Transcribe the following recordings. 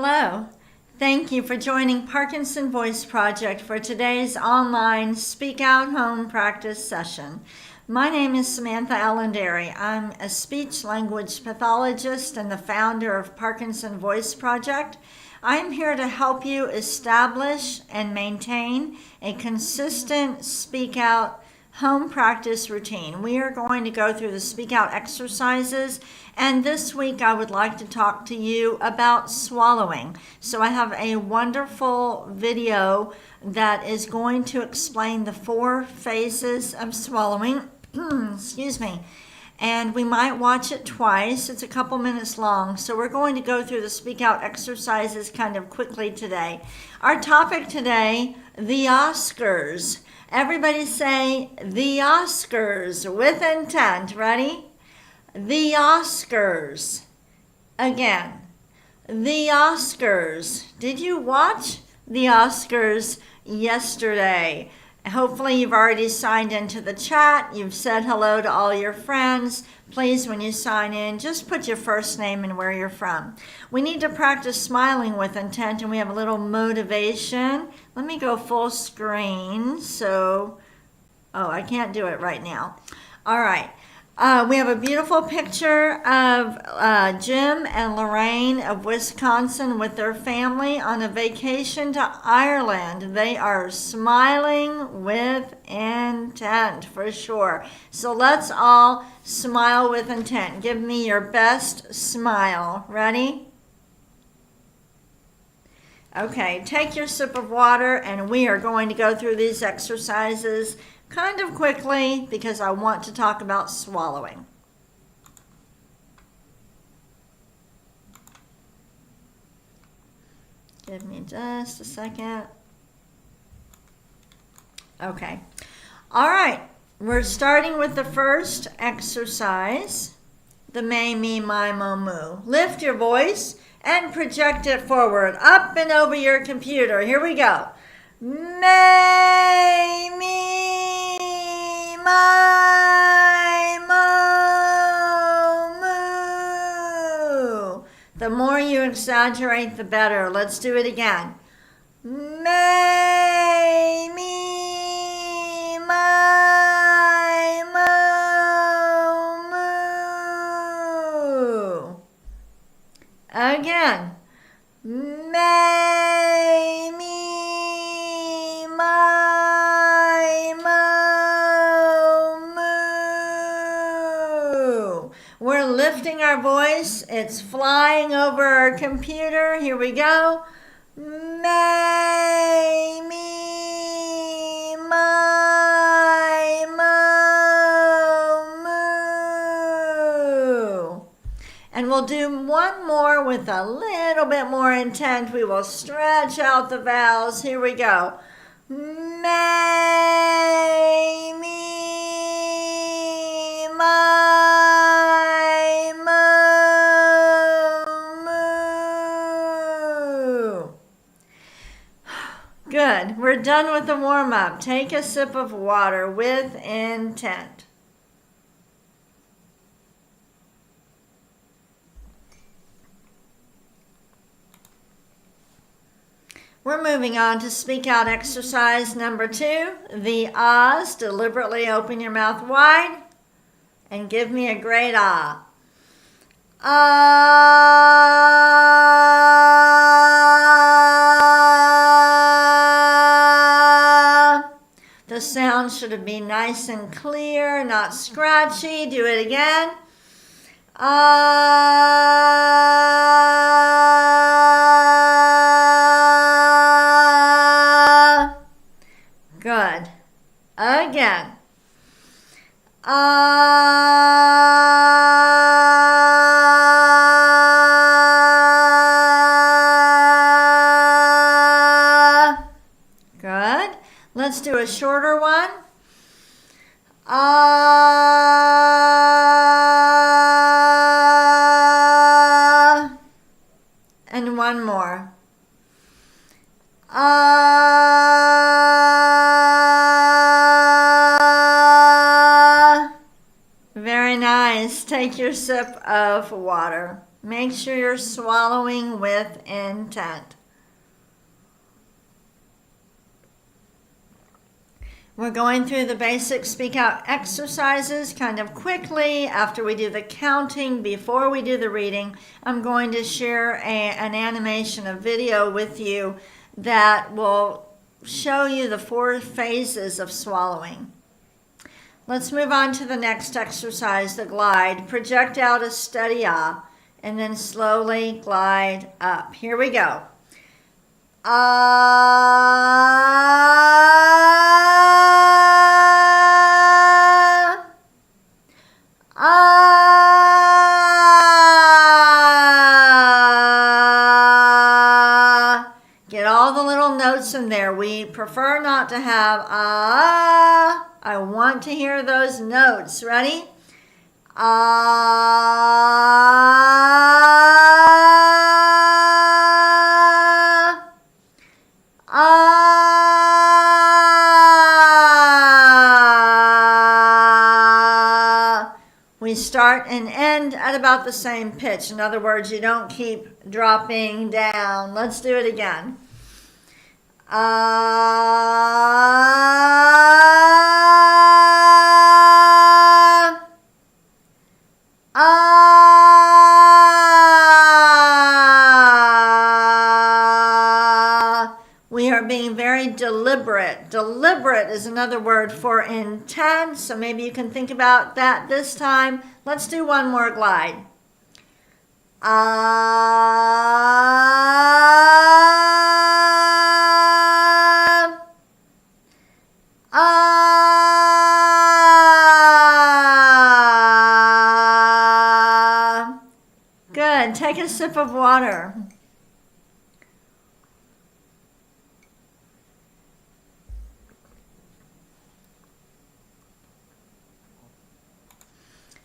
Hello. Thank you for joining Parkinson Voice Project for today's online Speak Out Home practice session. My name is Samantha Allenderry. I'm a speech-language pathologist and the founder of Parkinson Voice Project. I am here to help you establish and maintain a consistent Speak Out home practice routine. We are going to go through the Speak Out exercises, and this week I would like to talk to you about swallowing. So I have a wonderful video that is going to explain the 4 phases of swallowing. Excuse me. And we might watch it twice. It's a couple minutes long. So we're going to go through the Speak Out exercises kind of quickly today. Our topic today, the OSCARS. Everybody say the OSCARS with intent. Ready? The OSCARS. Again, the OSCARS. Did you watch the OSCARS yesterday? Hopefully you've already signed into the chat. You've said hello to all your friends. Please, when you sign in, just put your first name and where you're from. We need to practice smiling with intent, and we have a little motivation. Let me go full screen. I can't do it right now. All right. We have a beautiful picture of Jim and Lorraine of Wisconsin with their family on a vacation to Ireland. They are smiling with intent for sure. So let's all smile with intent. Give me your best smile. Ready? Okay, take your sip of water, and we are going to go through these exercises kind of quickly because I want to talk about swallowing. Give me just a second. Okay. All right. We're starting with the first exercise, the may, me, my, mo, moo. Lift your voice and project it forward, up and over your computer. Here we go. May, me, my, mo, moo. The more you exaggerate, the better. Let's do it again. May, me, my, mo, moo. Again. May, me, my, mo, moo. We're lifting our voice. It's flying over our computer. Here we go. May, me, my, mo, moo. And we'll do one more with a little bit more intent. We will stretch out the vowels. Here we go. May, me, my, mo, moo. Good. We're done with the warm-up. Take a sip of water with intent. We're moving on to Speak Out exercise number 2, the ahs. Deliberately open your mouth wide and give me a great ah. Ah. The sound should be nice and clear, not scratchy. Do it again. Ah. Good. Again. Ah. Good. Let's do a shorter one. Ah. And one more. Ah. Very nice. Take your sip of water. Make sure you're swallowing with intent. We're going through the basic speak out exercises kind of quickly after we do the counting, before we do the reading. I'm going to share an animation, a video with you that will show you the 4 phases of swallowing. Let's move on to the next exercise, the glide. Project out a steady ah, and then slowly glide up. Here we go. Ah, ah. Get all the little notes in there. We prefer not to have ah. I want to hear those notes. Ready? Ah, ah. We start and end at about the same pitch. In other words, you don't keep dropping down. Let's do it again. Ah, ah. We are being very deliberate. Deliberate is another word for intent, so maybe you can think about that this time. Let's do one more glide. Ah, ah. Good. Take a sip of water.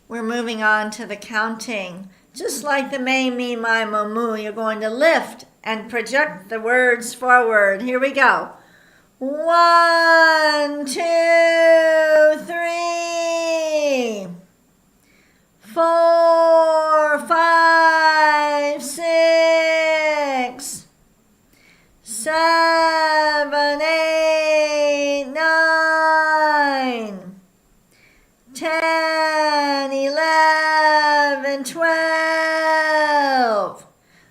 We're moving on to the counting. Just like the may, me, my, mo, moo, you're going to lift and project the words forward. Here we go. 1, 2, 3, 4, 5, 6, 7, 8, 9, 10, 11, 12.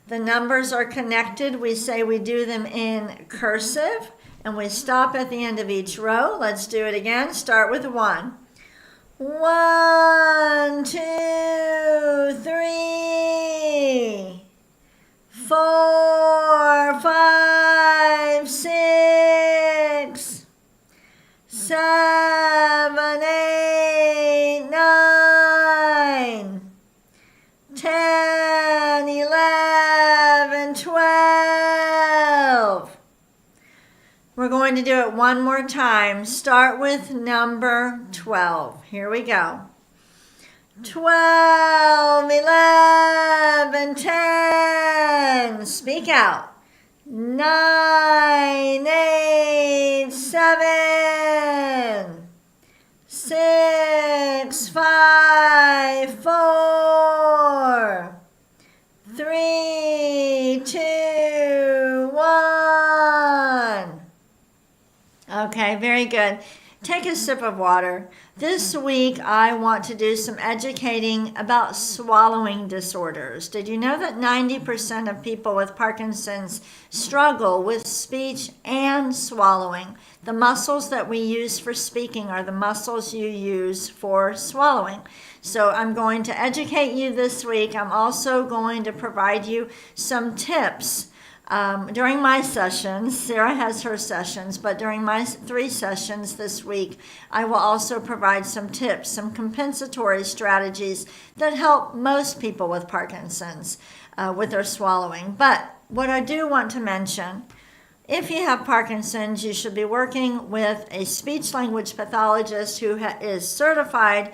The numbers are connected. We say we do them in cursive, and we stop at the end of each row. Let's do it again. Start with 1. 1, 2, 3, 4, 5, 6, 7, 8, 9, 10, 11, 12. We're going to do it one more time. Start with number 12. Here we go. 12, 11, 10. Speak out. 9, 8, 7, 6, 5, 4, 3, 2, 1. Okay, very good. Take a sip of water. This week, I want to do some educating about swallowing disorders. Did you know that 90% of people with Parkinson's struggle with speech and swallowing? The muscles that we use for speaking are the muscles you use for swallowing. So I'm going to educate you this week. I'm also going to provide you some tips. During my sessions, Sarah has her sessions, but during my 3 sessions this week, I will also provide some tips, some compensatory strategies that help most people with Parkinson's with their swallowing. But what I do want to mention, if you have Parkinson's, you should be working with a speech-language pathologist who is certified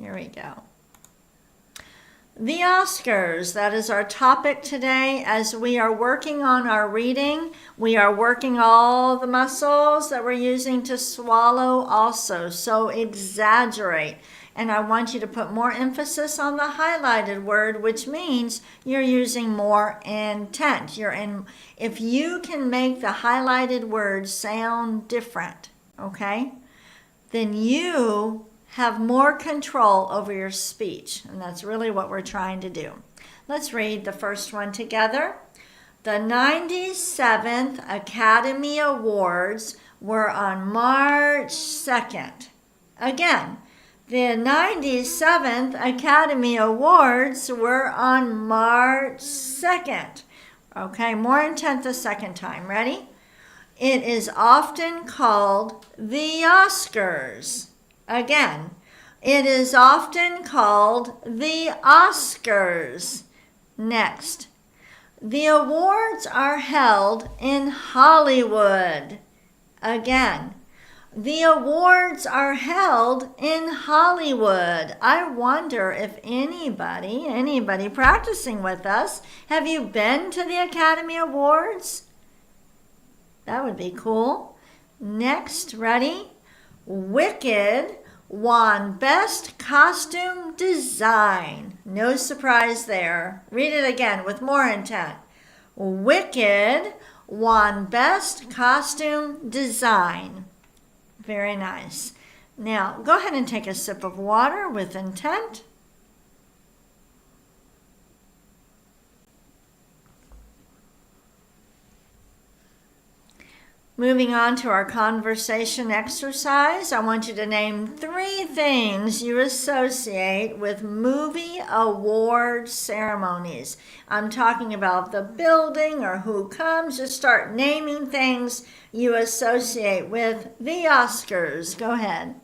Here we go. The OSCARS, that is our topic today. As we are working on our reading, we are working all the muscles that we're using to swallow also. So exaggerate. And I want you to put more emphasis on the highlighted word, which means you're using more intent. If you can make the highlighted words sound different, okay, then you have more control over your speech. And that's really what we're trying to do. Let's read the first one together. The 97th Academy Awards were on March 2nd. Again, the 97th Academy Awards were on March 2nd. Okay, more intent the second time. Ready? It is often called the OSCARS. Again, it is often called the OSCARS. Next, the awards are held in Hollywood. Again, the awards are held in Hollywood. I wonder if anybody practicing with us, have you been to the Academy Awards? That would be cool. Next, ready? Wicked won Best Costume Design. No surprise there. Read it again with more intent. Wicked won Best Costume Design. Very nice. Now, go ahead and take a sip of water with intent. Moving on to our conversation exercise, I want you to name 3 things you associate with movie award ceremonies. I'm talking about the building or who comes. Just start naming things you associate with the OSCARS. Go ahead.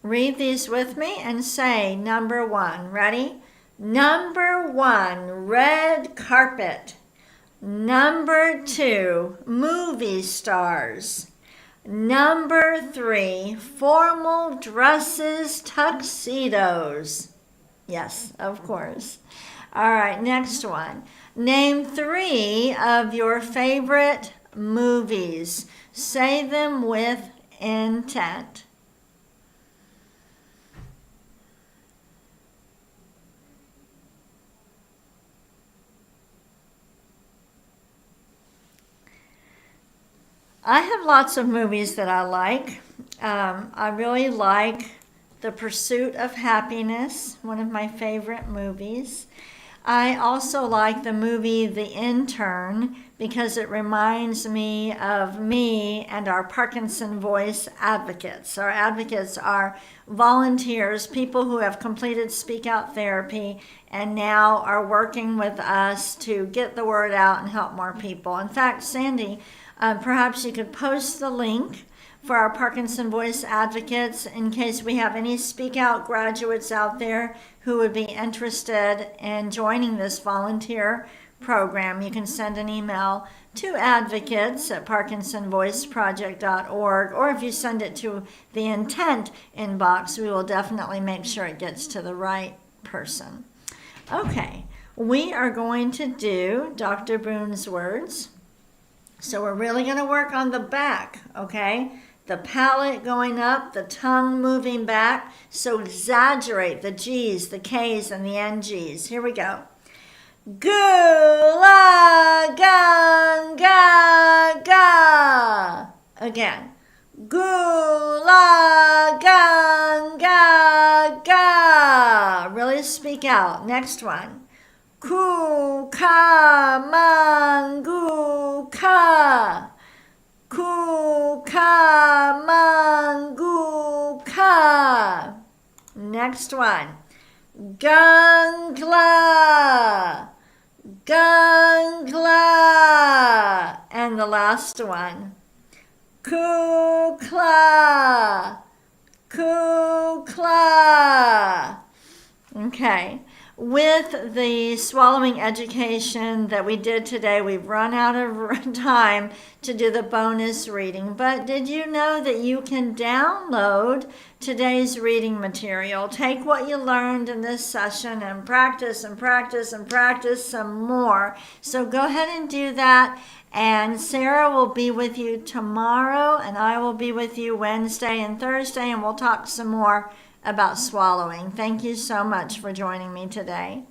Read these with me and say number 1. Ready? Number 1, red carpet. Number 2, movie stars. Number 3, formal dresses, tuxedos. Yes, of course. All right, next one. Name 3 of your favorite movies. Say them with intent. I have lots of movies that I like. I really like The Pursuit of Happiness, one of my favorite movies. I also like the movie The Intern because it reminds me of me and our Parkinson voice advocates. Our advocates are volunteers, people who have completed Speak Out therapy and now are working with us to get the word out and help more people. In fact, Sandy, perhaps you could post the link for our Parkinson Voice Advocates in case we have any Speak Out graduates out there who would be interested in joining this volunteer program. You can send an email to advocates@parkinsonvoiceproject.org, or if you send it to the intent inbox, we will definitely make sure it gets to the right person. Okay, we are going to do Dr. Boon's words. So we're really going to work on the back, okay? The palate going up, the tongue moving back. So exaggerate the G's, the K's, and the NG's. Here we go. Gula gang ga ga. Again. Gula gang ga ga. Really speak out. Next one. Ku ka mangu ka. Ku ka mangu ka. Next one. Gangla. Gangla. And the last one. Kukla. Kukla. Okay. with the swallowing education that we did today, we've run out of time to do the bonus reading. But did you know that you can download today's reading material? Take what you learned in this session and practice and practice and practice some more. So go ahead and do that. And Sarah will be with you tomorrow, and I will be with you Wednesday and Thursday, and we'll talk some more about swallowing. Thank you so much for joining me today.